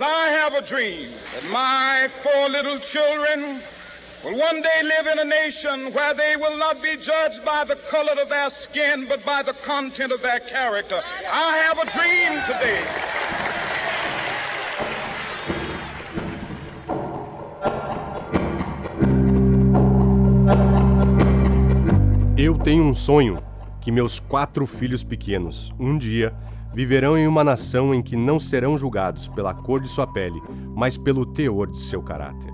I have a dream that my 4 little children will one day live in a nation where they will not be judged by the color of their skin, but by the content of their character. I have a dream today. Eu tenho um sonho que meus 4 filhos pequenos, um dia, viverão em uma nação em que não serão julgados pela cor de sua pele, mas pelo teor de seu caráter.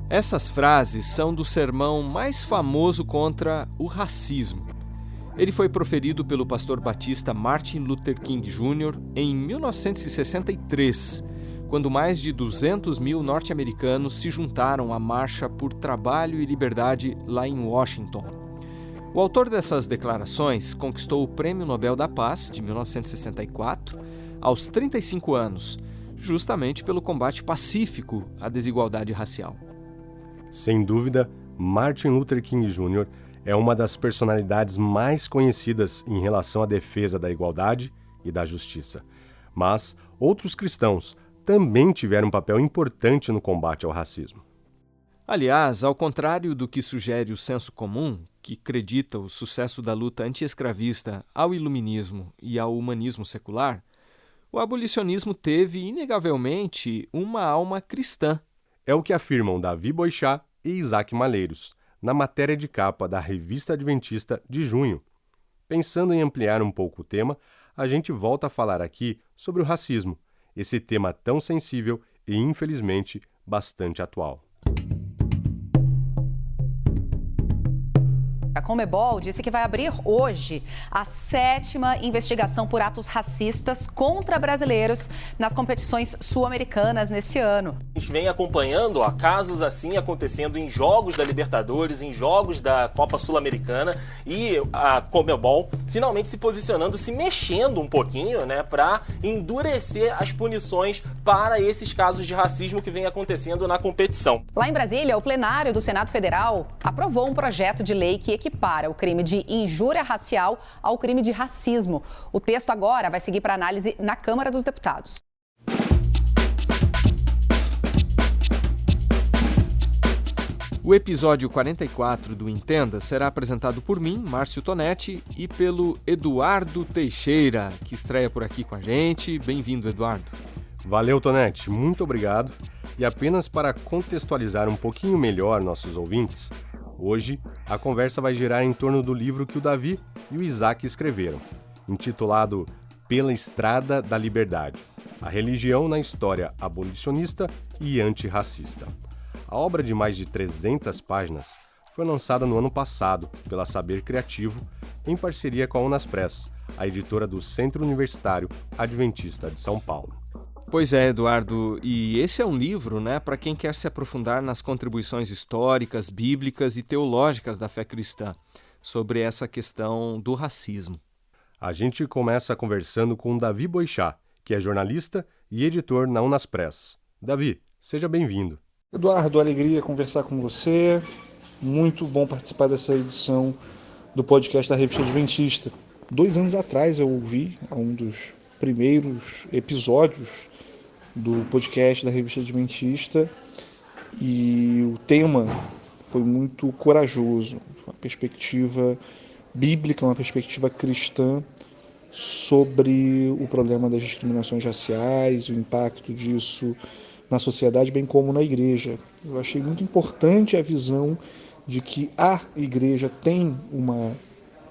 Essas frases são do sermão mais famoso contra o racismo. Ele foi proferido pelo pastor batista Martin Luther King Jr. em 1963, quando mais de 200 mil norte-americanos se juntaram à Marcha por Trabalho e Liberdade lá em Washington. O autor dessas declarações conquistou o Prêmio Nobel da Paz, de 1964, aos 35 anos, justamente pelo combate pacífico à desigualdade racial. Sem dúvida, Martin Luther King Jr. é uma das personalidades mais conhecidas em relação à defesa da igualdade e da justiça. Mas outros cristãos também tiveram um papel importante no combate ao racismo. Aliás, ao contrário do que sugere o senso comum, que acredita o sucesso da luta anti-escravista ao iluminismo e ao humanismo secular, o abolicionismo teve, inegavelmente, uma alma cristã. É o que afirmam Davi Boixá e Isaac Malheiros, na matéria de capa da Revista Adventista de junho. Pensando em ampliar um pouco o tema, a gente volta a falar aqui sobre o racismo, esse tema tão sensível e, infelizmente, bastante atual. A Conmebol disse que vai abrir hoje a 7ª investigação por atos racistas contra brasileiros nas competições sul-americanas nesse ano. A gente vem acompanhando casos assim acontecendo em jogos da Libertadores, em jogos da Copa Sul-Americana, e a Conmebol finalmente se posicionando, se mexendo um pouquinho, para endurecer as punições para esses casos de racismo que vem acontecendo na competição. Lá em Brasília, o plenário do Senado Federal aprovou um projeto de lei que equipara o crime de injúria racial ao crime de racismo. O texto agora vai seguir para análise na Câmara dos Deputados. O episódio 44 do Entenda será apresentado por mim, Márcio Tonetti, e pelo Eduardo Teixeira, que estreia por aqui com a gente. Bem-vindo, Eduardo. Valeu, Tonetti. Muito obrigado. E apenas para contextualizar um pouquinho melhor nossos ouvintes, hoje a conversa vai girar em torno do livro que o Davi e o Isaac escreveram, intitulado Pela Estrada da Liberdade, a religião na história abolicionista e antirracista. A obra de mais de 300 páginas foi lançada no ano passado pela Saber Criativo, em parceria com a Unaspress, a editora do Centro Universitário Adventista de São Paulo. Pois é, Eduardo, e esse é um livro, para quem quer se aprofundar nas contribuições históricas, bíblicas e teológicas da fé cristã, sobre essa questão do racismo. A gente começa conversando com Davi Boixá, que é jornalista e editor na Unaspress. Davi, seja bem-vindo. Eduardo, alegria conversar com você. Muito bom participar dessa edição do podcast da Revista Adventista. 2 anos atrás eu ouvi um dos primeiros episódios do podcast da Revista Adventista e o tema foi muito corajoso, uma perspectiva bíblica, uma perspectiva cristã sobre o problema das discriminações raciais, o impacto disso na sociedade, bem como na igreja. Eu achei muito importante a visão de que a igreja tem uma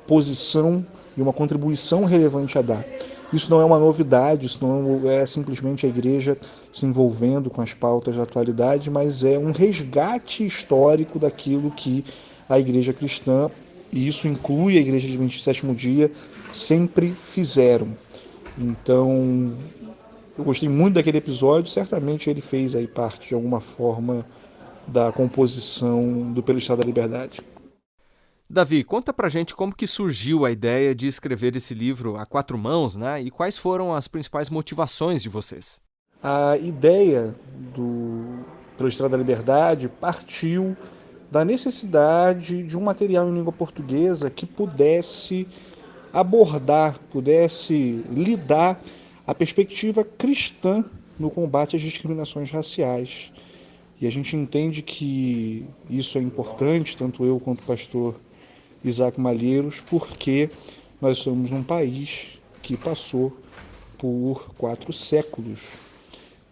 posição e uma contribuição relevante a dar. Isso não é uma novidade, isso não é simplesmente a igreja se envolvendo com as pautas da atualidade, mas é um resgate histórico daquilo que a igreja cristã, e isso inclui a igreja adventista do sétimo dia, sempre fizeram. Então, eu gostei muito daquele episódio, certamente ele fez aí parte de alguma forma da composição do Pela Estrada da Liberdade. Davi, conta pra gente como que surgiu a ideia de escrever esse livro a 4 mãos, e quais foram as principais motivações de vocês? A ideia do Pela Estrada da Liberdade partiu da necessidade de um material em língua portuguesa que pudesse abordar, pudesse lidar a perspectiva cristã no combate às discriminações raciais. E a gente entende que isso é importante, tanto eu quanto o pastor Isaac Malheiros, porque nós somos num país que passou por 4 séculos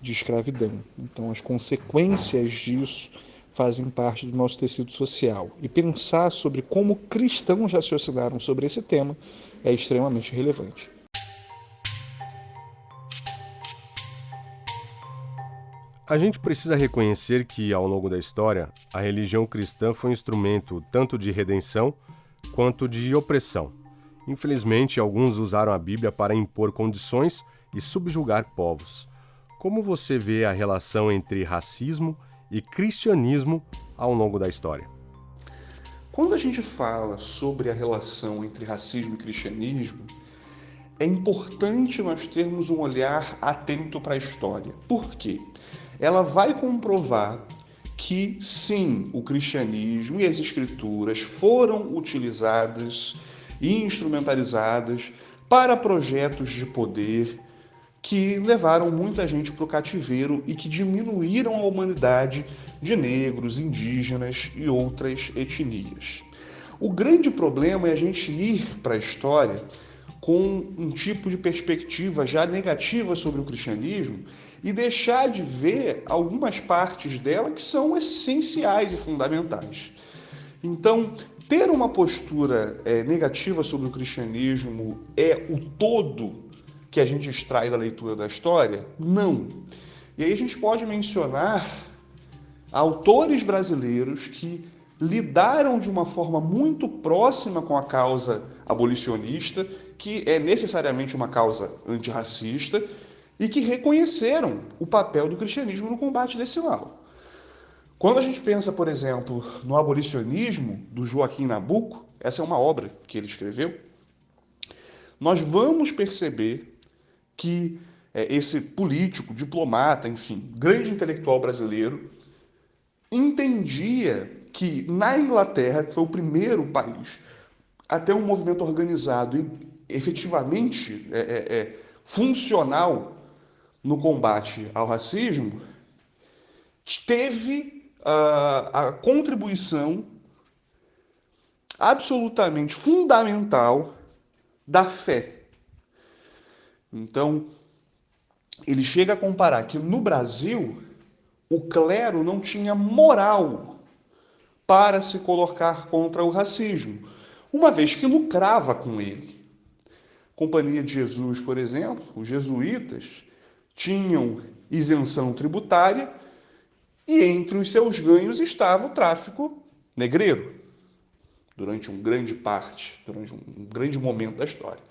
de escravidão. Então, as consequências disso fazem parte do nosso tecido social. E pensar sobre como cristãos raciocinaram sobre esse tema é extremamente relevante. A gente precisa reconhecer que, ao longo da história, a religião cristã foi um instrumento tanto de redenção quanto de opressão. Infelizmente, alguns usaram a Bíblia para impor condições e subjugar povos. Como você vê a relação entre racismo e cristianismo ao longo da história? Quando a gente fala sobre a relação entre racismo e cristianismo, é importante nós termos um olhar atento para a história. Por quê? Ela vai comprovar que, sim, o cristianismo e as escrituras foram utilizadas e instrumentalizadas para projetos de poder que levaram muita gente para o cativeiro e que diminuíram a humanidade de negros, indígenas e outras etnias. O grande problema é a gente ir para a história com um tipo de perspectiva já negativa sobre o cristianismo e deixar de ver algumas partes dela que são essenciais e fundamentais. Então, ter uma postura negativa sobre o cristianismo é o todo que a gente extrai da leitura da história? Não. E aí a gente pode mencionar autores brasileiros que lidaram de uma forma muito próxima com a causa abolicionista, que é necessariamente uma causa antirracista, e que reconheceram o papel do cristianismo no combate desse mal. Quando a gente pensa, por exemplo, no abolicionismo do Joaquim Nabuco, essa é uma obra que ele escreveu, nós vamos perceber que esse político, diplomata, enfim, grande intelectual brasileiro, entendia que na Inglaterra, que foi o primeiro país a ter um movimento organizado e efetivamente funcional no combate ao racismo, teve a contribuição absolutamente fundamental da fé. Então, ele chega a comparar que no Brasil o clero não tinha moral para se colocar contra o racismo, uma vez que lucrava com ele. Companhia de Jesus, por exemplo, os jesuítas tinham isenção tributária e entre os seus ganhos estava o tráfico negreiro, durante um grande momento da história.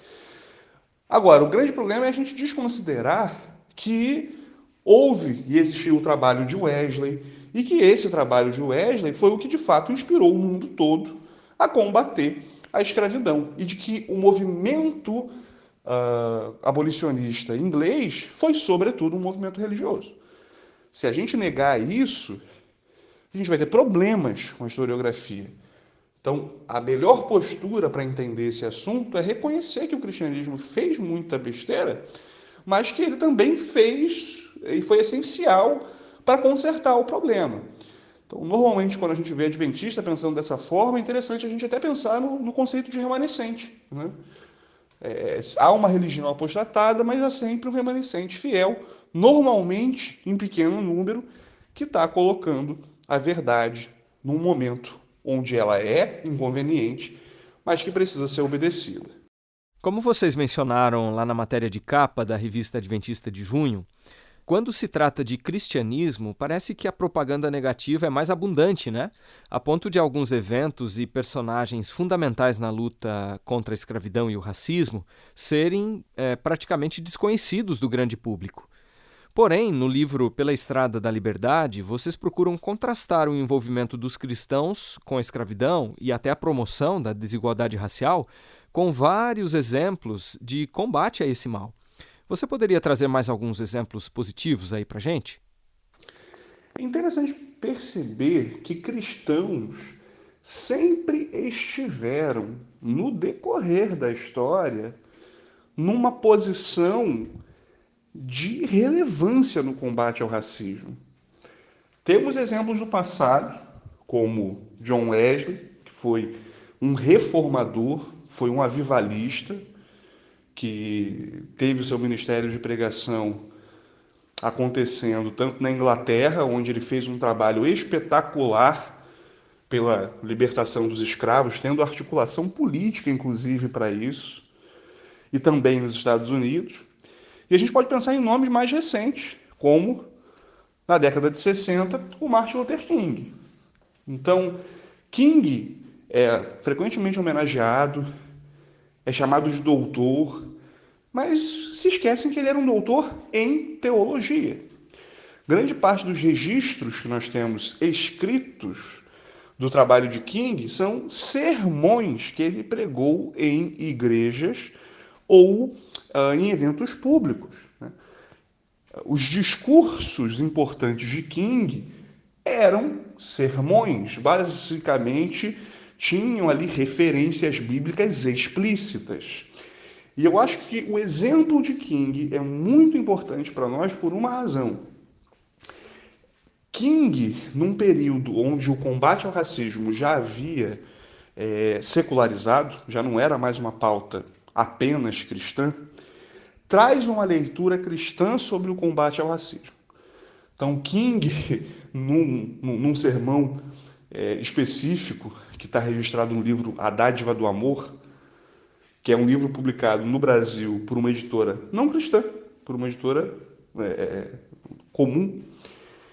Agora, o grande problema é a gente desconsiderar que houve e existiu o trabalho de Wesley e que esse trabalho de Wesley foi o que de fato inspirou o mundo todo a combater a escravidão e de que o movimento abolicionista inglês foi, sobretudo, um movimento religioso. Se a gente negar isso, a gente vai ter problemas com a historiografia. Então, a melhor postura para entender esse assunto é reconhecer que o cristianismo fez muita besteira, mas que ele também fez e foi essencial para consertar o problema. Então, normalmente, quando a gente vê adventista pensando dessa forma, é interessante a gente até pensar no conceito de remanescente, né? Há uma religião apostatada, mas há sempre um remanescente fiel, normalmente em pequeno número, que está colocando a verdade num momento onde ela é inconveniente, mas que precisa ser obedecida. Como vocês mencionaram lá na matéria de capa da revista Adventista de junho, quando se trata de cristianismo, parece que a propaganda negativa é mais abundante, né? A ponto de alguns eventos e personagens fundamentais na luta contra a escravidão e o racismo serem praticamente desconhecidos do grande público. Porém, no livro Pela Estrada da Liberdade, vocês procuram contrastar o envolvimento dos cristãos com a escravidão e até a promoção da desigualdade racial com vários exemplos de combate a esse mal. Você poderia trazer mais alguns exemplos positivos aí pra gente? É interessante perceber que cristãos sempre estiveram, no decorrer da história, numa posição de relevância no combate ao racismo. Temos exemplos do passado, como John Wesley, que foi um reformador, foi um avivalista, que teve o seu ministério de pregação acontecendo tanto na Inglaterra, onde ele fez um trabalho espetacular pela libertação dos escravos, tendo articulação política, inclusive, para isso, e também nos Estados Unidos. E a gente pode pensar em nomes mais recentes, como, na década de 60, o Martin Luther King. Então, King é frequentemente homenageado, é chamado de doutor, mas se esquecem que ele era um doutor em teologia. Grande parte dos registros que nós temos escritos do trabalho de King são sermões que ele pregou em igrejas ou em eventos públicos. Os discursos importantes de King eram sermões, basicamente tinham ali referências bíblicas explícitas. E eu acho que o exemplo de King é muito importante para nós por uma razão. King, num período onde o combate ao racismo já havia secularizado, já não era mais uma pauta apenas cristã, traz uma leitura cristã sobre o combate ao racismo. Então, King, num sermão específico, que está registrado no livro A Dádiva do Amor, que é um livro publicado no Brasil por uma editora não cristã, por uma editora comum,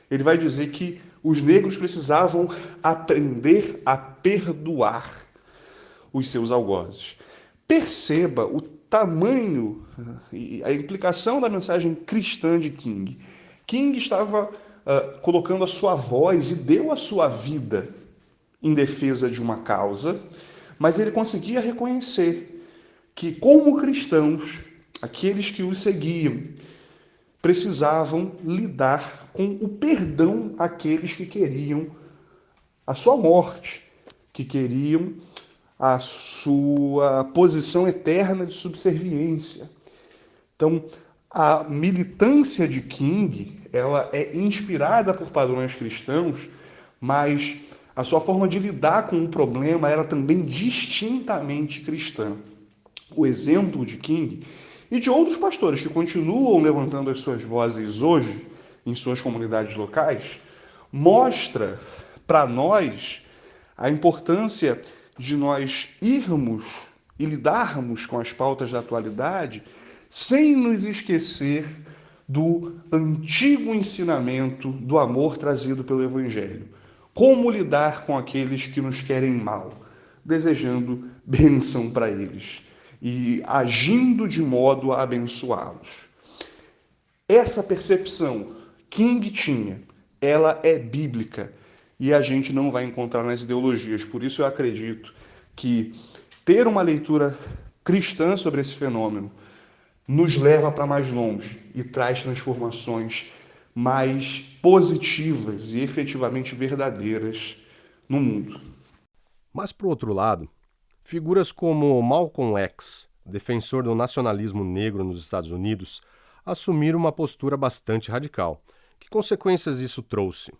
ele vai dizer que os negros precisavam aprender a perdoar os seus algozes. Perceba o tamanho e a implicação da mensagem cristã de King. King estava colocando a sua voz e deu a sua vida em defesa de uma causa, mas ele conseguia reconhecer que, como cristãos, aqueles que o seguiam precisavam lidar com o perdão àqueles que queriam a sua morte, que queriam a sua posição eterna de subserviência. Então, a militância de King, ela é inspirada por padrões cristãos, mas a sua forma de lidar com o problema era também distintamente cristã. O exemplo de King e de outros pastores que continuam levantando as suas vozes hoje em suas comunidades locais mostra para nós a importância de nós irmos e lidarmos com as pautas da atualidade sem nos esquecer do antigo ensinamento do amor trazido pelo Evangelho. Como lidar com aqueles que nos querem mal, desejando bênção para eles e agindo de modo a abençoá-los. Essa percepção King tinha, ela é bíblica e a gente não vai encontrar nas ideologias. Por isso eu acredito que ter uma leitura cristã sobre esse fenômeno nos leva para mais longe e traz transformações mais positivas e efetivamente verdadeiras no mundo. Mas, por outro lado, figuras como Malcolm X, defensor do nacionalismo negro nos Estados Unidos, assumiram uma postura bastante radical. Que consequências isso trouxe?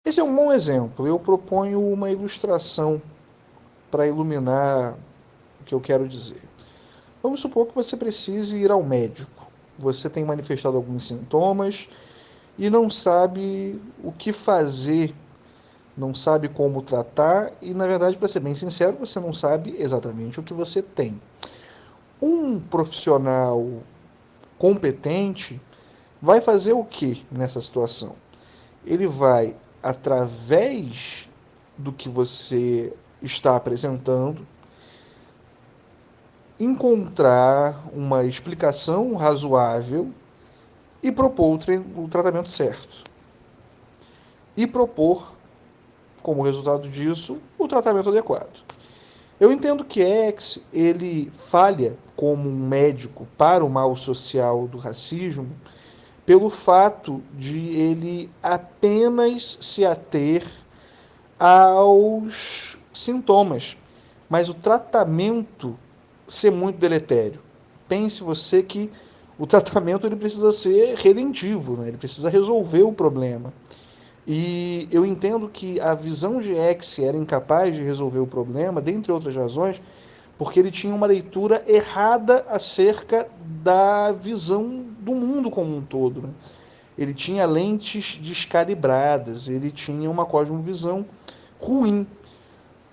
Esse é um bom exemplo. Eu proponho uma ilustração para iluminar o que eu quero dizer. Vamos supor que você precise ir ao médico. Você tem manifestado alguns sintomas e não sabe o que fazer, não sabe como tratar e, na verdade, para ser bem sincero, você não sabe exatamente o que você tem. Um profissional competente vai fazer o que nessa situação? Ele vai, através do que você está apresentando, encontrar uma explicação razoável e propor o tratamento certo. E propor, como resultado disso, o tratamento adequado. Eu entendo que X, ele falha como um médico para o mal social do racismo pelo fato de ele apenas se ater aos sintomas, mas o tratamento ser muito deletério. Pense você que o tratamento ele precisa ser redentivo, né? Ele precisa resolver o problema. E eu entendo que a visão de X era incapaz de resolver o problema, dentre outras razões, porque ele tinha uma leitura errada acerca da visão do mundo como um todo, né? Ele tinha lentes descalibradas, ele tinha uma cosmovisão ruim.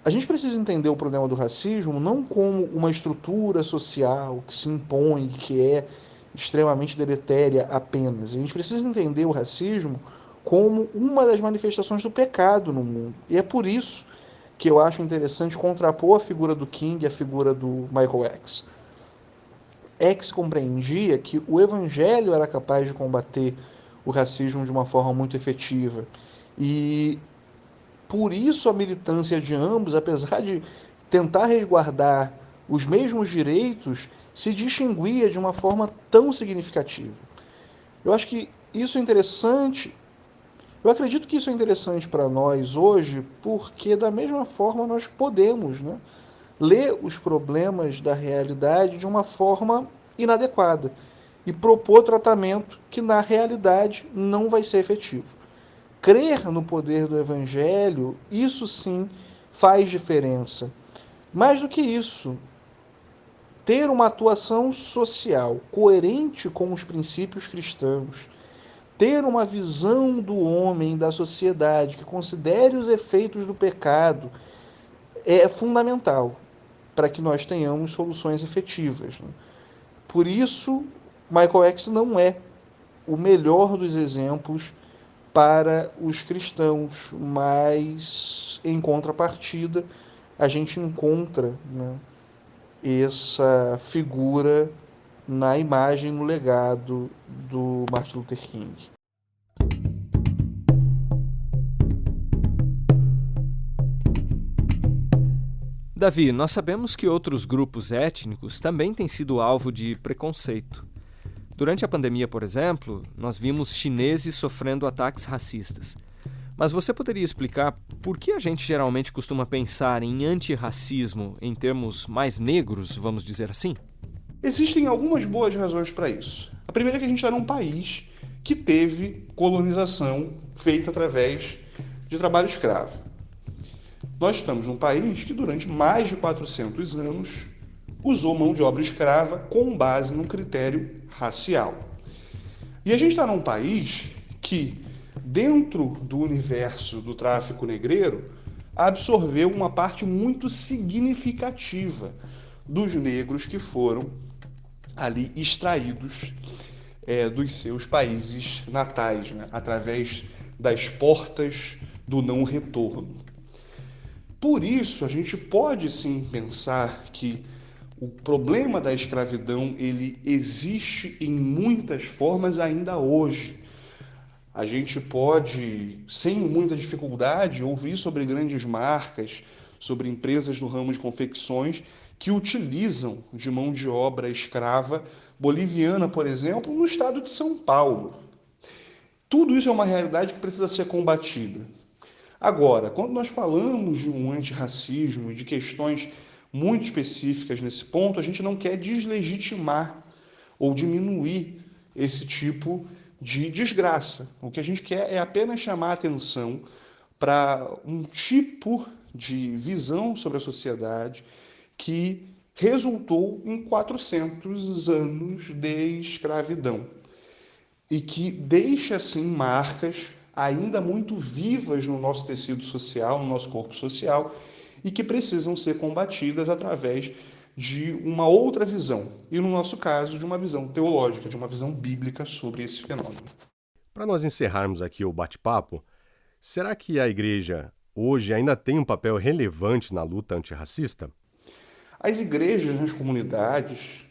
A gente precisa entender o problema do racismo não como uma estrutura social que se impõe, que é extremamente deletéria apenas. A gente precisa entender o racismo como uma das manifestações do pecado no mundo. E é por isso que eu acho interessante contrapor a figura do King à figura do Michael X. X compreendia que o evangelho era capaz de combater o racismo de uma forma muito efetiva. E por isso a militância de ambos, apesar de tentar resguardar os mesmos direitos, se distinguia de uma forma tão significativa. Eu acho que isso é interessante. Eu acredito que isso é interessante para nós hoje, porque da mesma forma nós podemos, né, ler os problemas da realidade de uma forma inadequada e propor tratamento que na realidade não vai ser efetivo. Crer no poder do Evangelho, isso sim faz diferença. Mais do que isso, ter uma atuação social coerente com os princípios cristãos, ter uma visão do homem, da sociedade, que considere os efeitos do pecado, é fundamental para que nós tenhamos soluções efetivas. Por isso, Michael X não é o melhor dos exemplos para os cristãos, mas, em contrapartida, a gente encontra, né, essa figura na imagem, no legado do Martin Luther King. Davi, nós sabemos que outros grupos étnicos também têm sido alvo de preconceito. Durante a pandemia, por exemplo, nós vimos chineses sofrendo ataques racistas. Mas você poderia explicar por que a gente geralmente costuma pensar em antirracismo em termos mais negros, vamos dizer assim? Existem algumas boas razões para isso. A primeira é que a gente está num país que teve colonização feita através de trabalho escravo. Nós estamos num país que durante mais de 400 anos usou mão de obra escrava com base num critério racial. E a gente está num país que, dentro do universo do tráfico negreiro, absorveu uma parte muito significativa dos negros que foram ali extraídos dos seus países natais, né, através das portas do não retorno. Por isso, a gente pode sim pensar que o problema da escravidão ele existe em muitas formas ainda hoje. A gente pode, sem muita dificuldade, ouvir sobre grandes marcas, sobre empresas do ramo de confecções que utilizam de mão de obra escrava boliviana, por exemplo, no estado de São Paulo. Tudo isso é uma realidade que precisa ser combatida. Agora, quando nós falamos de um antirracismo e de questões muito específicas nesse ponto, a gente não quer deslegitimar ou diminuir esse tipo de desgraça. O que a gente quer é apenas chamar a atenção para um tipo de visão sobre a sociedade que resultou em 400 anos de escravidão e que deixa, assim, marcas ainda muito vivas no nosso tecido social, no nosso corpo social, e que precisam ser combatidas através de uma outra visão, e no nosso caso, de uma visão teológica, de uma visão bíblica sobre esse fenômeno. Para nós encerrarmos aqui o bate-papo, será que a igreja hoje ainda tem um papel relevante na luta antirracista? As igrejas nas comunidades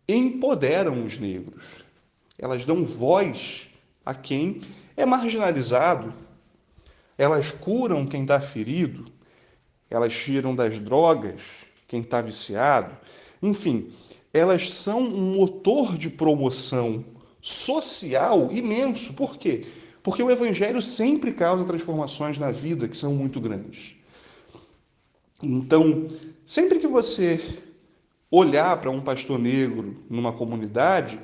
empoderam os negros. Elas dão voz a quem é marginalizado. Elas curam quem está ferido. Elas tiram das drogas quem está viciado. Enfim, elas são um motor de promoção social imenso. Por quê? Porque o evangelho sempre causa transformações na vida que são muito grandes. Então, sempre que você olhar para um pastor negro numa comunidade,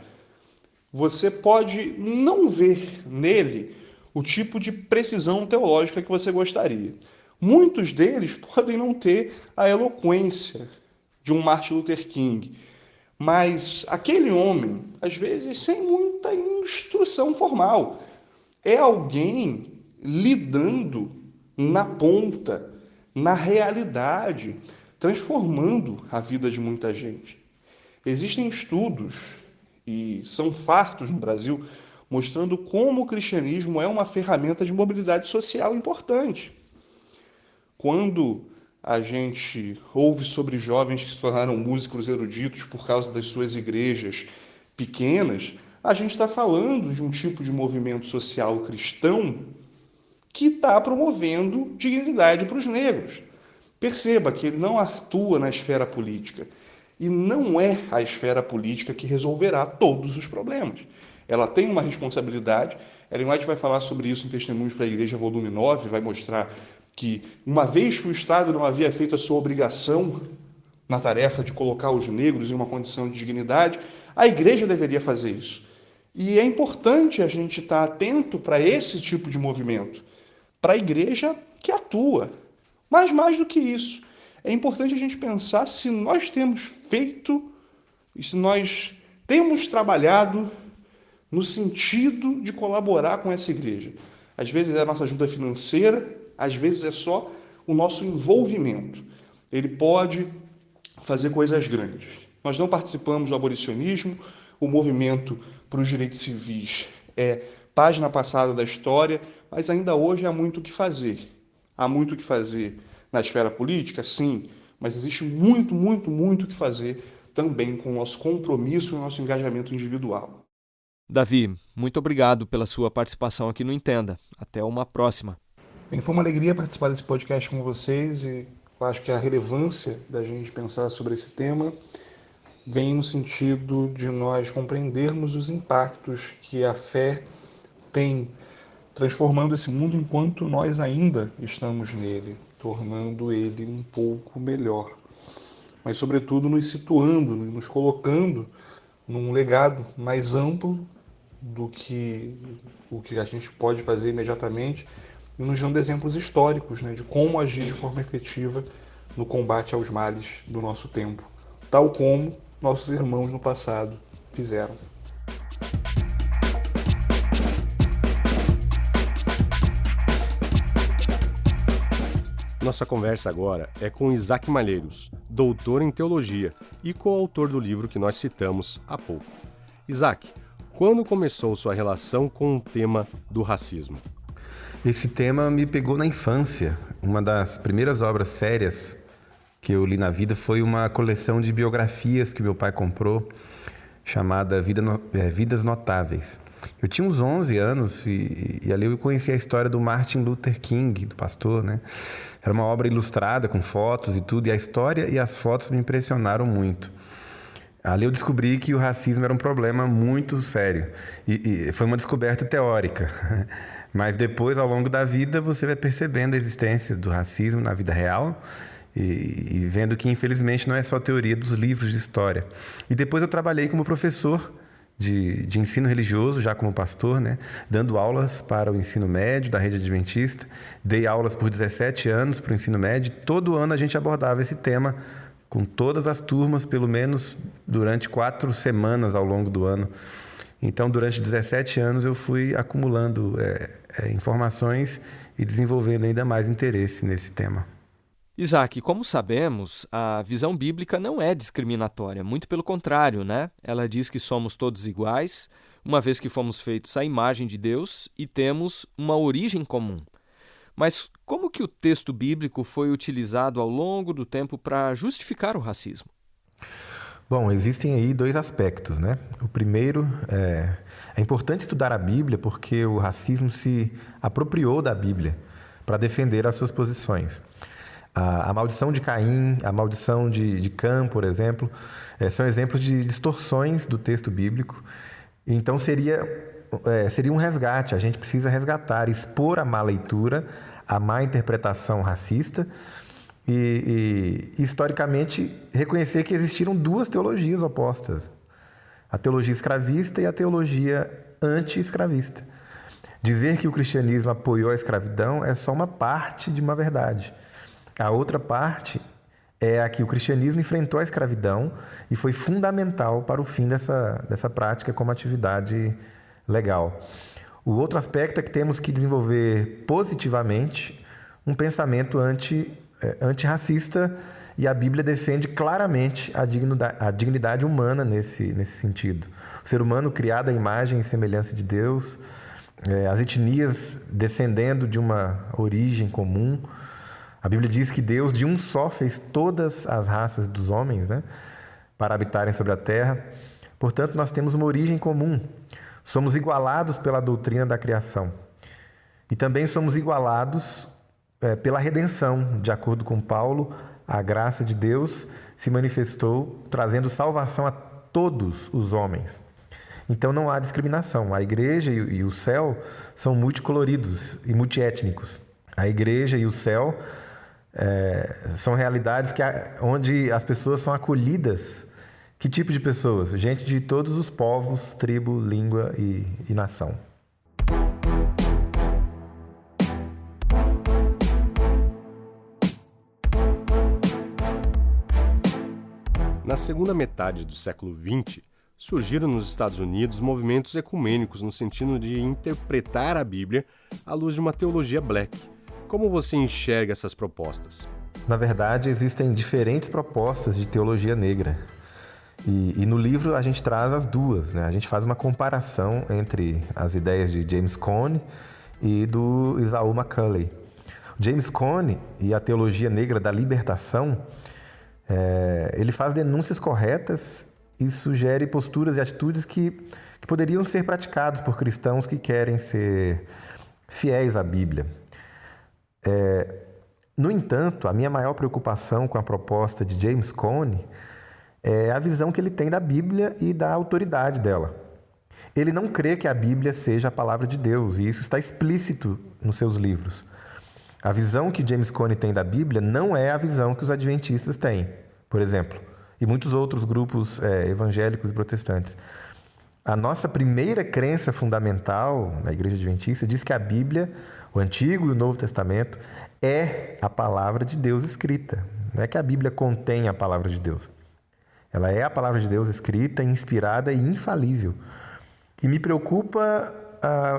você pode não ver nele o tipo de precisão teológica que você gostaria. Muitos deles podem não ter a eloquência de um Martin Luther King, mas aquele homem, às vezes sem muita instrução formal, é alguém lidando na ponta, na realidade, transformando a vida de muita gente. Existem estudos, e são fartos no Brasil, mostrando como o cristianismo é uma ferramenta de mobilidade social importante. Quando a gente ouve sobre jovens que se tornaram músicos eruditos por causa das suas igrejas pequenas, a gente está falando de um tipo de movimento social cristão que está promovendo dignidade para os negros. Perceba que ele não atua na esfera política. E não é a esfera política que resolverá todos os problemas. Ela tem uma responsabilidade. Ellen White vai falar sobre isso em Testemunhos para a Igreja, volume 9, vai mostrar que, uma vez que o Estado não havia feito a sua obrigação na tarefa de colocar os negros em uma condição de dignidade, a Igreja deveria fazer isso. E é importante a gente estar atento para esse tipo de movimento, para a Igreja que atua. Mas mais do que isso, é importante a gente pensar se nós temos feito e se nós temos trabalhado no sentido de colaborar com essa igreja. Às vezes é a nossa ajuda financeira, às vezes é só o nosso envolvimento. Ele pode fazer coisas grandes. Nós não participamos do abolicionismo, o movimento para os direitos civis é página passada da história, mas ainda hoje há muito o que fazer. Há muito o que fazer na esfera política, sim, mas existe muito o que fazer também com o nosso compromisso e o nosso engajamento individual. Davi, muito obrigado pela sua participação aqui no Entenda. Até uma próxima. Bem, foi uma alegria participar desse podcast com vocês e eu acho que a relevância da gente pensar sobre esse tema vem no sentido de nós compreendermos os impactos que a fé tem transformando esse mundo enquanto nós ainda estamos nele, tornando ele um pouco melhor. Mas, sobretudo, nos situando, nos colocando num legado mais amplo do que o que a gente pode fazer imediatamente e nos dando exemplos históricos, de como agir de forma efetiva no combate aos males do nosso tempo, tal como nossos irmãos no passado fizeram. Nossa conversa agora é com Isaac Malheiros, doutor em teologia e coautor do livro que nós citamos há pouco. Isaac, quando começou sua relação com o tema do racismo? Esse tema me pegou na infância. Uma das primeiras obras sérias que eu li na vida foi uma coleção de biografias que meu pai comprou, chamada Vidas Notáveis. Eu tinha uns 11 anos e ali eu conheci a história do Martin Luther King, do pastor, Era uma obra ilustrada com fotos e tudo, e a história e as fotos me impressionaram muito. Ali eu descobri que o racismo era um problema muito sério e foi uma descoberta teórica. Mas depois, ao longo da vida, você vai percebendo a existência do racismo na vida real e vendo que, infelizmente, não é só teoria dos livros de história. E depois eu trabalhei como professor de ensino religioso, já como pastor, dando aulas para o ensino médio da rede adventista. Dei aulas por 17 anos para o ensino médio. Todo ano a gente abordava esse tema com todas as turmas, pelo menos durante 4 semanas ao longo do ano. Então, durante 17 anos, eu fui acumulando informações e desenvolvendo ainda mais interesse nesse tema. Isaac, como sabemos, a visão bíblica não é discriminatória, muito pelo contrário, Ela diz que somos todos iguais, uma vez que fomos feitos à imagem de Deus e temos uma origem comum. Mas como que o texto bíblico foi utilizado ao longo do tempo para justificar o racismo? Bom, existem aí 2 aspectos, O primeiro é importante estudar a Bíblia porque o racismo se apropriou da Bíblia para defender as suas posições. A maldição de Caim, a maldição de Cã, por exemplo, são exemplos de distorções do texto bíblico. Então seria um resgate, a gente precisa resgatar, expor a má leitura, a má interpretação racista e historicamente reconhecer que existiram 2 teologias opostas. a teologia escravista e a teologia anti-escravista. Dizer que o cristianismo apoiou a escravidão é só uma parte de uma verdade. A outra parte é a que o cristianismo enfrentou a escravidão e foi fundamental para o fim dessa prática como atividade legal. O outro aspecto é que temos que desenvolver positivamente um pensamento antirracista, e a Bíblia defende claramente a dignidade humana nesse sentido. O ser humano criado à imagem e semelhança de Deus, as etnias descendendo de uma origem comum. A Bíblia diz que Deus de um só fez todas as raças dos homens, né, para habitarem sobre a terra. Portanto, nós temos uma origem comum. Somos igualados pela doutrina da criação. E também somos igualados pela redenção. De acordo com Paulo, a graça de Deus se manifestou trazendo salvação a todos os homens. Então não há discriminação. A igreja e o céu são multicoloridos e multiétnicos. A igreja e o céu são realidades onde as pessoas são acolhidas. Que tipo de pessoas? Gente de todos os povos, tribo, língua e nação. Na segunda metade do século XX, surgiram nos Estados Unidos movimentos ecumênicos no sentido de interpretar a Bíblia à luz de uma teologia black. Como você enxerga essas propostas? Na verdade, existem diferentes propostas de teologia negra. E no livro a gente traz as duas, né? A gente faz uma comparação entre as ideias de James Cone e do Isaiah Macaulay. James Cone e a teologia negra da libertação, ele faz denúncias corretas e sugere posturas e atitudes que poderiam ser praticados por cristãos que querem ser fiéis à Bíblia. No entanto, a minha maior preocupação com a proposta de James Cone é a visão que ele tem da Bíblia e da autoridade dela. Ele não crê que a Bíblia seja a palavra de Deus, e isso está explícito nos seus livros. A visão que James Cone tem da Bíblia não é a visão que os adventistas têm, por exemplo, e muitos outros grupos evangélicos e protestantes. A nossa primeira crença fundamental na Igreja Adventista diz que a Bíblia, o Antigo e o Novo Testamento, é a palavra de Deus escrita. Não é que a Bíblia contém a palavra de Deus. Ela é a palavra de Deus escrita, inspirada e infalível. E me preocupa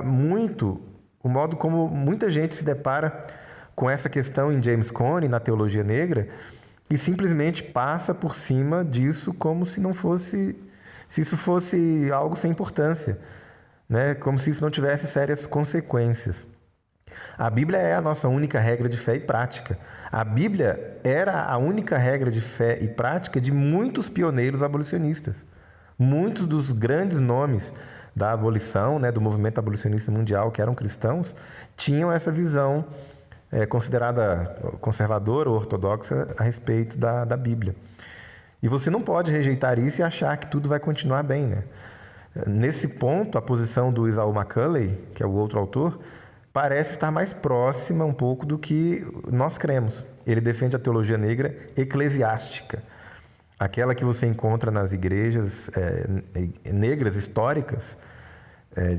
muito o modo como muita gente se depara com essa questão em James Cone, na teologia negra, e simplesmente passa por cima disso como se isso fosse algo sem importância, né? Como se isso não tivesse sérias consequências. A Bíblia é a nossa única regra de fé e prática. A Bíblia era a única regra de fé e prática de muitos pioneiros abolicionistas. Muitos dos grandes nomes da abolição, né, do movimento abolicionista mundial, que eram cristãos, tinham essa visão considerada conservadora ou ortodoxa a respeito da Bíblia. E você não pode rejeitar isso e achar que tudo vai continuar bem, né? Nesse ponto, a posição do Isaiah Macaulay, que é o outro autor, parece estar mais próxima um pouco do que nós cremos. Ele defende a teologia negra eclesiástica, aquela que você encontra nas igrejas negras históricas,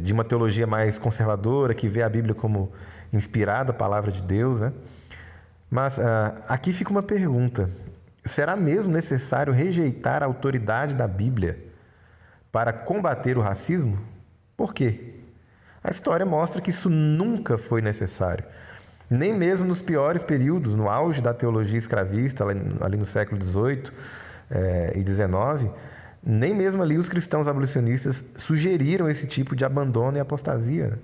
de uma teologia mais conservadora, que vê a Bíblia como inspirada, a palavra de Deus, né? Mas aqui fica uma pergunta: será mesmo necessário rejeitar a autoridade da Bíblia para combater o racismo? Por quê? A história mostra que isso nunca foi necessário. Nem mesmo nos piores períodos, no auge da teologia escravista, ali no século XVIII e XIX, nem mesmo ali os cristãos abolicionistas sugeriram esse tipo de abandono e apostasia.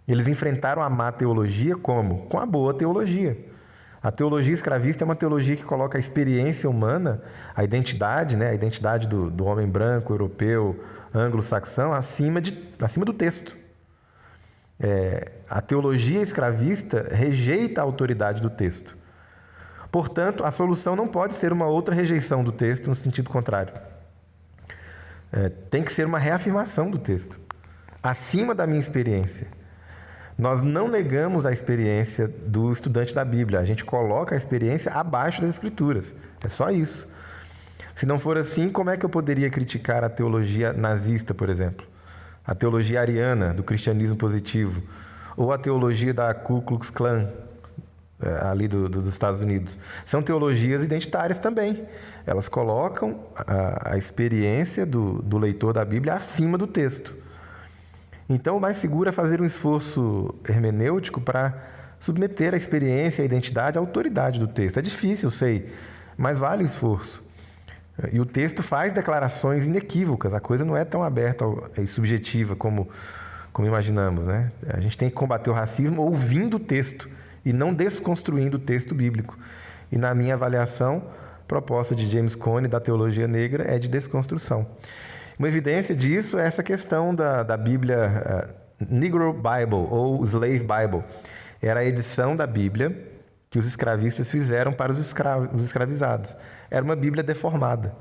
Eles enfrentaram a má teologia como? Com a boa teologia. A teologia escravista é uma teologia que coloca a experiência humana, a identidade, né, a identidade do homem branco, europeu, anglo-saxão, acima do texto. A teologia escravista rejeita a autoridade do texto. Portanto, a solução não pode ser uma outra rejeição do texto no sentido contrário. Tem que ser uma reafirmação do texto, acima da minha experiência. Nós não negamos a experiência do estudante da Bíblia, a gente coloca a experiência abaixo das Escrituras. É só isso. Se não for assim, como é que eu poderia criticar a teologia nazista, por exemplo? A teologia ariana, do cristianismo positivo? Ou a teologia da Ku Klux Klan, ali dos Estados Unidos? São teologias identitárias também. Elas colocam a experiência do leitor da Bíblia acima do texto. Então, o mais seguro é fazer um esforço hermenêutico para submeter a experiência, a identidade, à autoridade do texto. É difícil, eu sei, mas vale o esforço. E o texto faz declarações inequívocas, a coisa não é tão aberta e subjetiva como imaginamos, né? A gente tem que combater o racismo ouvindo o texto e não desconstruindo o texto bíblico. E na minha avaliação, a proposta de James Cone da teologia negra é de desconstrução. Uma evidência disso é essa questão da Bíblia Negro Bible ou Slave Bible. Era a edição da Bíblia que os escravistas fizeram para os escravizados. Era uma Bíblia deformada,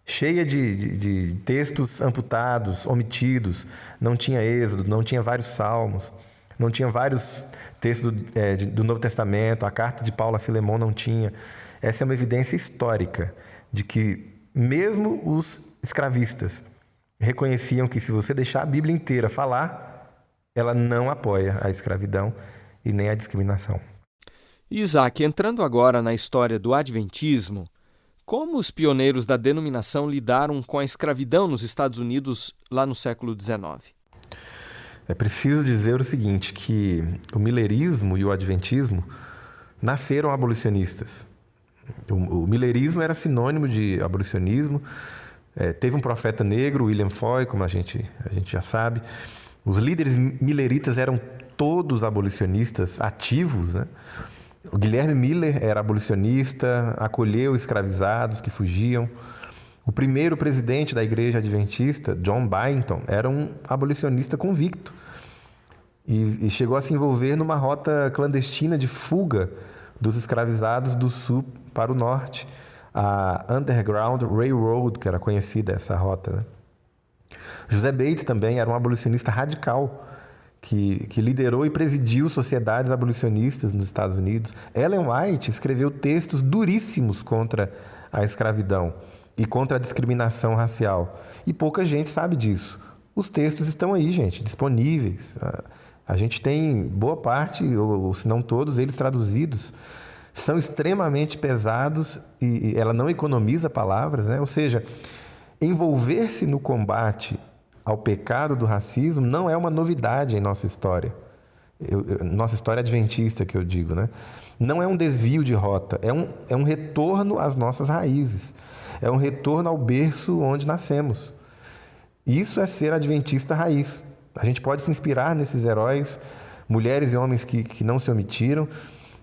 cheia de textos amputados, omitidos. Não tinha Êxodo, não tinha vários salmos, não tinha vários textos do Novo Testamento, a carta de Paulo a Filemão não tinha. Essa é uma evidência histórica de que mesmo os escravistas reconheciam que se você deixar a Bíblia inteira falar, ela não apoia a escravidão e nem a discriminação. Isaac, entrando agora na história do Adventismo, como os pioneiros da denominação lidaram com a escravidão nos Estados Unidos lá no século XIX? É preciso dizer o seguinte, que o millerismo e o adventismo nasceram abolicionistas. O millerismo era sinônimo de abolicionismo. Teve um profeta negro, William Foy, como a gente já sabe. Os líderes milleritas eram todos abolicionistas ativos, né? O Guilherme Miller era abolicionista, acolheu escravizados que fugiam. O primeiro presidente da Igreja Adventista, John Byington, era um abolicionista convicto e chegou a se envolver numa rota clandestina de fuga dos escravizados do sul para o norte, a Underground Railroad, que era conhecida essa rota, né? José Bates também era um abolicionista radical, que liderou e presidiu sociedades abolicionistas nos Estados Unidos. Ellen White escreveu textos duríssimos contra a escravidão e contra a discriminação racial. E pouca gente sabe disso. Os textos estão aí, gente, disponíveis. A gente tem boa parte, ou se não todos, eles traduzidos. São extremamente pesados e ela não economiza palavras, né? Ou seja, envolver-se no combate ao pecado do racismo não é uma novidade em nossa história. Nossa história adventista, que eu digo, né? Não é um desvio de rota, é um retorno às nossas raízes. É um retorno ao berço onde nascemos. Isso é ser adventista raiz. A gente pode se inspirar nesses heróis, mulheres e homens que não se omitiram,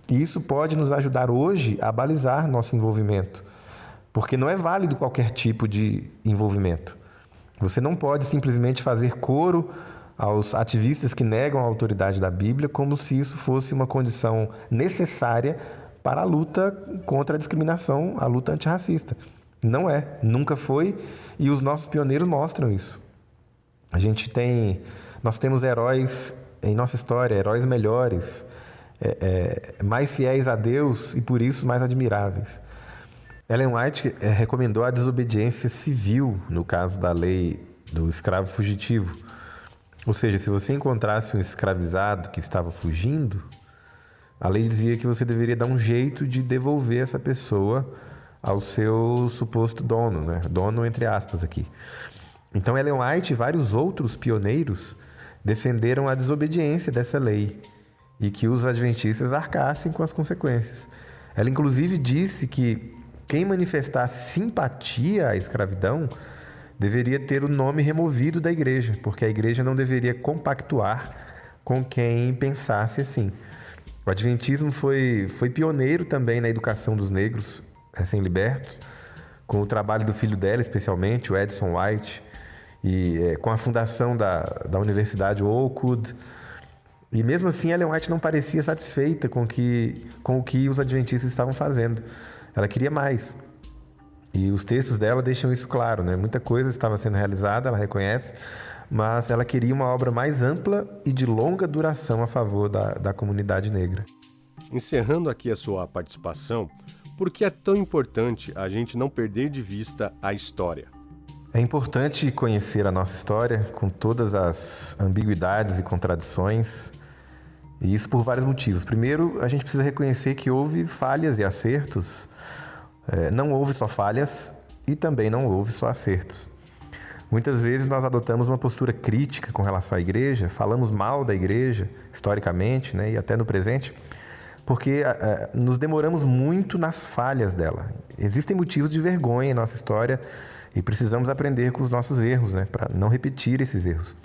e isso pode nos ajudar hoje a balizar nosso envolvimento. Porque não é válido qualquer tipo de envolvimento. Você não pode simplesmente fazer coro aos ativistas que negam a autoridade da Bíblia como se isso fosse uma condição necessária para a luta contra a discriminação, a luta antirracista. Não é, nunca foi, e os nossos pioneiros mostram isso. Nós temos heróis em nossa história, heróis melhores, mais fiéis a Deus e por isso mais admiráveis. Ellen White recomendou a desobediência civil no caso da lei do escravo fugitivo. Ou seja, se você encontrasse um escravizado que estava fugindo, a lei dizia que você deveria dar um jeito de devolver essa pessoa ao seu suposto dono, né? Dono entre aspas aqui. Então Ellen White e vários outros pioneiros defenderam a desobediência dessa lei e que os adventistas arcassem com as consequências. Ela inclusive disse que quem manifestasse simpatia à escravidão deveria ter o nome removido da igreja, porque a igreja não deveria compactuar com quem pensasse assim. O adventismo foi pioneiro também na educação dos negros recém-libertos, com o trabalho do filho dela, especialmente, o Edson White, e com a fundação da Universidade Oakwood. E mesmo assim, Ellen White não parecia satisfeita com o que os adventistas estavam fazendo. Ela queria mais. E os textos dela deixam isso claro, né? Muita coisa estava sendo realizada, ela reconhece, mas ela queria uma obra mais ampla e de longa duração a favor da comunidade negra. Encerrando aqui a sua participação, por que é tão importante a gente não perder de vista a história? É importante conhecer a nossa história com todas as ambiguidades e contradições, e isso por vários motivos. Primeiro, a gente precisa reconhecer que houve falhas e acertos. Não houve só falhas e também não houve só acertos. Muitas vezes nós adotamos uma postura crítica com relação à igreja, falamos mal da igreja, historicamente, né, e até no presente, porque nos demoramos muito nas falhas dela. Existem motivos de vergonha em nossa história e precisamos aprender com os nossos erros, né, para não repetir esses erros.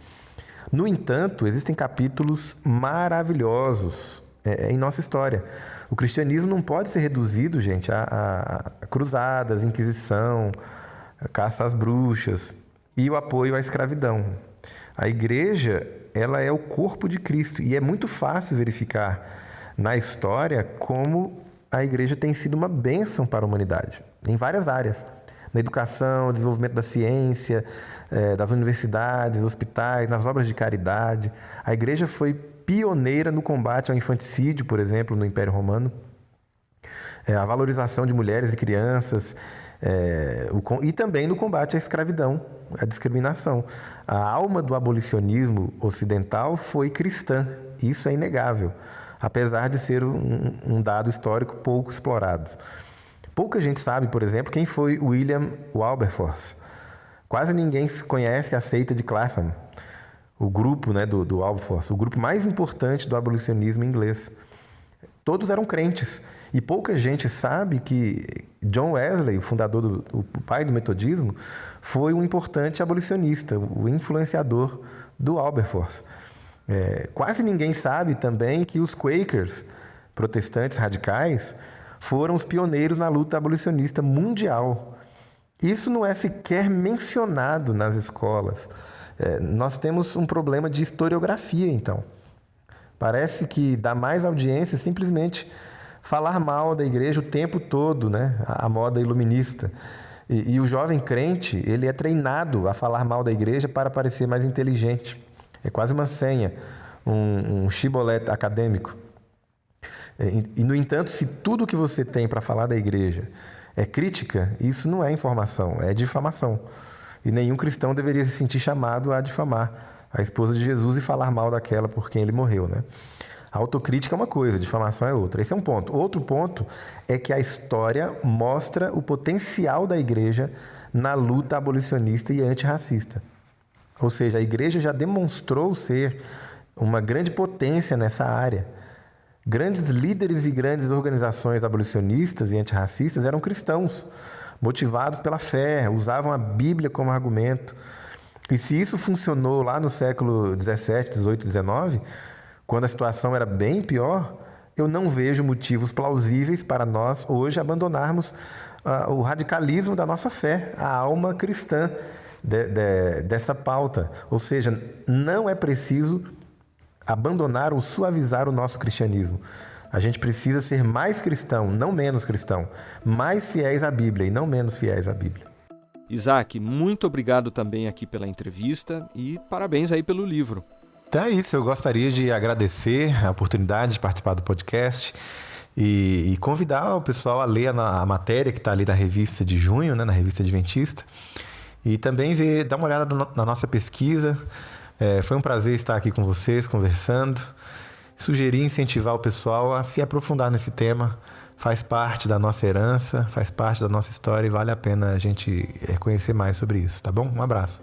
No entanto, existem capítulos maravilhosos em nossa história. O cristianismo não pode ser reduzido, gente, a cruzadas, inquisição, caça às bruxas e o apoio à escravidão. A igreja, ela é o corpo de Cristo e é muito fácil verificar na história como a igreja tem sido uma bênção para a humanidade, em várias áreas. Na educação, desenvolvimento da ciência, das universidades, hospitais, nas obras de caridade. A igreja foi pioneira no combate ao infanticídio, por exemplo, no Império Romano. A valorização de mulheres e crianças, e também no combate à escravidão, à discriminação. A alma do abolicionismo ocidental foi cristã, isso é inegável, apesar de ser um dado histórico pouco explorado. Pouca gente sabe, por exemplo, quem foi William Wilberforce. Quase ninguém conhece a seita de Clapham, o grupo, né, do Wilberforce, o grupo mais importante do abolicionismo inglês. Todos eram crentes. E pouca gente sabe que John Wesley, o fundador, o pai do metodismo, foi um importante abolicionista, o influenciador do Wilberforce. Quase ninguém sabe também que os Quakers, protestantes radicais, foram os pioneiros na luta abolicionista mundial. Isso não é sequer mencionado nas escolas. Nós temos um problema de historiografia, então. Parece que dá mais audiência simplesmente falar mal da igreja o tempo todo, né? A moda iluminista. E o jovem crente, ele é treinado a falar mal da igreja para parecer mais inteligente. É quase uma senha, um chibolete acadêmico. E, no entanto, se tudo que você tem para falar da igreja é crítica, isso não é informação, é difamação. E nenhum cristão deveria se sentir chamado a difamar a esposa de Jesus e falar mal daquela por quem ele morreu, né? A autocrítica é uma coisa, a difamação é outra. Esse é um ponto. Outro ponto é que a história mostra o potencial da igreja na luta abolicionista e antirracista. Ou seja, a igreja já demonstrou ser uma grande potência nessa área. Grandes líderes e grandes organizações abolicionistas e antirracistas eram cristãos, motivados pela fé, usavam a Bíblia como argumento. E se isso funcionou lá no século 17, 18, 19, quando a situação era bem pior, eu não vejo motivos plausíveis para nós hoje abandonarmos o radicalismo da nossa fé, a alma cristã dessa pauta. Ou seja, não é preciso abandonar ou suavizar o nosso cristianismo. A gente precisa ser mais cristão, não menos cristão. Mais fiéis à Bíblia e não menos fiéis à Bíblia. Isaac, muito obrigado também aqui pela entrevista e parabéns aí pelo livro. Então é isso, eu gostaria de agradecer a oportunidade de participar do podcast e convidar o pessoal a ler a matéria que está ali na revista de junho, né, na revista Adventista, e também dar uma olhada na nossa pesquisa. Foi um prazer estar aqui com vocês, conversando. Sugerir, incentivar o pessoal a se aprofundar nesse tema. Faz parte da nossa herança, faz parte da nossa história e vale a pena a gente conhecer mais sobre isso, tá bom? Um abraço.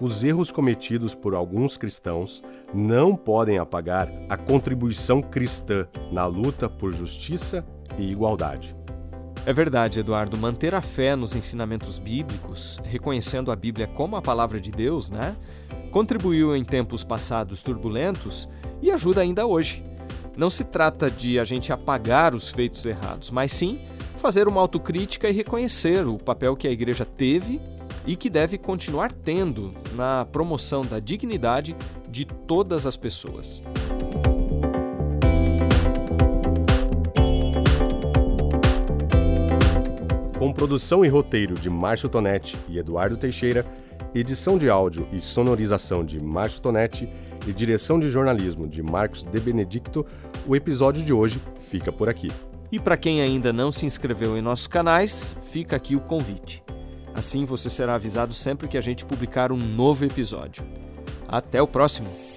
Os erros cometidos por alguns cristãos não podem apagar a contribuição cristã na luta por justiça e igualdade. É verdade, Eduardo. Manter a fé nos ensinamentos bíblicos, reconhecendo a Bíblia como a palavra de Deus, né? Contribuiu em tempos passados turbulentos e ajuda ainda hoje. Não se trata de a gente apagar os feitos errados, mas sim fazer uma autocrítica e reconhecer o papel que a igreja teve e que deve continuar tendo na promoção da dignidade de todas as pessoas. Com produção e roteiro de Márcio Tonetti e Eduardo Teixeira, edição de áudio e sonorização de Márcio Tonetti e direção de jornalismo de Marcos De Benedicto, o episódio de hoje fica por aqui. E para quem ainda não se inscreveu em nossos canais, fica aqui o convite. Assim você será avisado sempre que a gente publicar um novo episódio. Até o próximo!